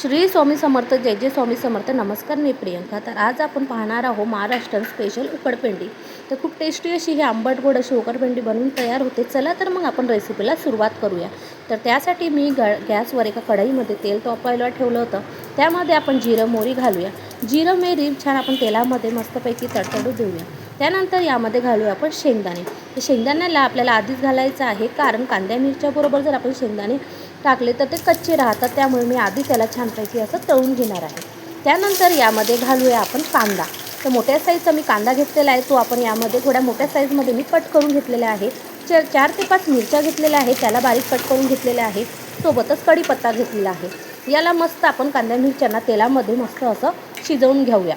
श्री स्वामी समर्थ, जय जय स्वामी समर्थ. नमस्कार, मी प्रियंका. तर आज आपण पाहणार आहोत महाराष्ट्र स्पेशल उकडपेंडी. तर खूप टेस्टी अशी ही आंबट गोड अशी उकडपेंडी बनवून तयार होते. चला तर मग आपण रेसिपीला सुरुवात करूया. तर त्यासाठी मी गॅसवर एका कढईमध्ये तेल तापवायला ठेवलं होतं. त्यामध्ये आपण जिरं मोहरी घालूया. जिरं मोहरी छान आपण तेलामध्ये मस्तपैकी तडतडू देऊया. त्यानंतर यामध्ये घालूया आपण शेंगदाणे. तर शेंगदाण्याला आपल्याला आधीच घालायचं आहे, कारण कांद्या मिरच्याबरोबर जर आपण शेंगदाणे टाकले तर ते कच्चे राहतात. त्यामुळे मी आधी त्याला छानपैकी असं तळून घेणार आहे. त्यानंतर यामध्ये घालूया आपण कांदा. तर मोठ्या साईजचा मी कांदा घेतलेला आहे, तो आपण यामध्ये थोड्या मोठ्या साईजमध्ये मी कट करून घेतलेला आहे. 4 ते 5 मिरच्या घेतलेल्या आहे, त्याला बारीक कट करून घेतलेल्या आहे. सोबतच कढीपत्ता घेतलेला आहे. याला मस्त आपण कांद्या मिरच्यांना तेलामध्ये मस्त असं शिजवून घेऊया.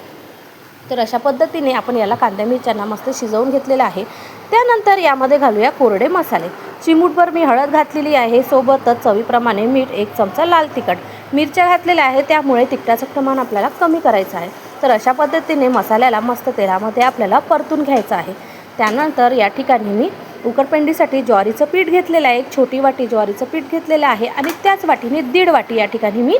तर अशा पद्धतीने आपण याला कांद्या मिरच्यांना मस्त शिजवून घेतलेलं आहे. त्यानंतर यामध्ये घालूया कोरडे मसाले. चिमूटभर मी हळद घातलेली आहे, सोबतच चवीप्रमाणे मीठ, 1 चमचा लाल तिखट. मिरच्या घातलेल्या आहे, त्यामुळे तिखटाचं प्रमाण आपल्याला कमी करायचं आहे. तर अशा पद्धतीने मसाल्याला मस्त तेलामध्ये आपल्याला परतून घ्यायचं आहे. त्यानंतर या ठिकाणी मी उकडपेंडीसाठी ज्वारीचं पीठ घेतलेलं आहे. 1 छोटी वाटी ज्वारीचं पीठ घेतलेलं आहे आणि त्याच वाटीने 1.5 वाटी या ठिकाणी मी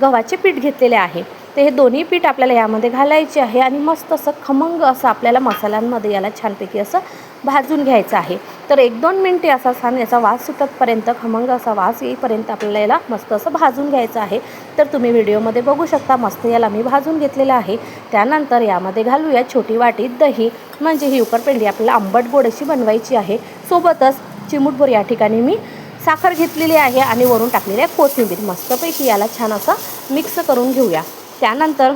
गव्हाचे पीठ घेतलेले आहे. तर हे दोन्ही पीठ आपल्याला यामध्ये घालायचे आहे आणि मस्त असं खमंग असं आपल्याला मसाल्यांमध्ये याला छानपैकी असं भाजून घ्यायचं आहे. तर 1-2 मिनटे असा छान याचा वास सुटतपर्यंत, खमंग असा वास येईपर्यंत आपल्याला याला मस्त असं भाजून घ्यायचं आहे. तर तुम्ही व्हिडिओमध्ये बघू शकता, मस्त याला मी भाजून घेतलेलं आहे. त्यानंतर यामध्ये घालूया छोटी वाटी दही. म्हणजे ही उकडपेंडी आपल्याला आंबट गोड अशी बनवायची आहे. सोबतच चिमूटभर या ठिकाणी मी साखर घेतलेली आहे आणि वरून टाकलेली आहे कोथिंबीर. मस्तपैकी याला छान असं मिक्स करून घेऊया. त्यानंतर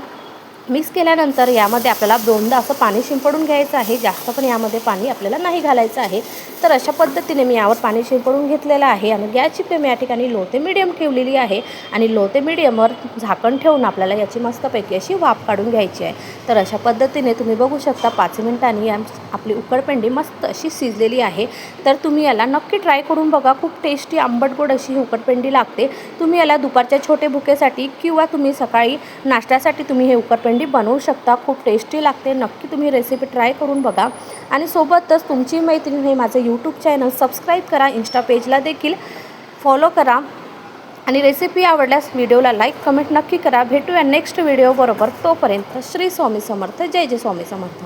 मिक्स केल्यानंतर यामध्ये आपल्याला 2दा असं पाणी शिंपडून घ्यायचं आहे. जास्त पण यामध्ये पाणी आपल्याला नाही घालायचं आहे. तर अशा पद्धतीने मी यावर पाणी शिंपडून घेतलेलं आहे आणि गॅसची फ्लेम या ठिकाणी लो ते मीडियम ठेवलेली आहे आणि लो ते मीडियमवर झाकण ठेवून आपल्याला याची मस्तपैकी अशी वाफ काढून घ्यायची आहे. तर अशा पद्धतीने तुम्ही बघू शकता 5 मिनिटांनी आपली उकडपेंडी मस्त अशी शिजलेली आहे. तर तुम्ही याला नक्की ट्राय करून बघा. खूप टेस्टी आंबट गोड अशी ही उकडपेंडी लागते. तुम्ही याला दुपारच्या छोटे भुकेसाठी किंवा तुम्ही सकाळी नाश्त्यासाठी तुम्ही हे उकडपेंडी बनवू शकता. खूप टेस्टी लागते. नक्की तुम्ही रेसिपी ट्राय करून बघा आणि सोबतच तुमची मैत्रीण हे माझं यूट्यूब चॅनल सबस्क्राईब करा. इंस्टा पेजला देखील फॉलो करा आणि रेसिपी आवडल्यास व्हिडिओला लाईक कमेंट नक्की करा. भेटूया नेक्स्ट व्हिडिओ बरोबर. तोपर्यंत श्री स्वामी समर्थ, जय जय स्वामी समर्थ.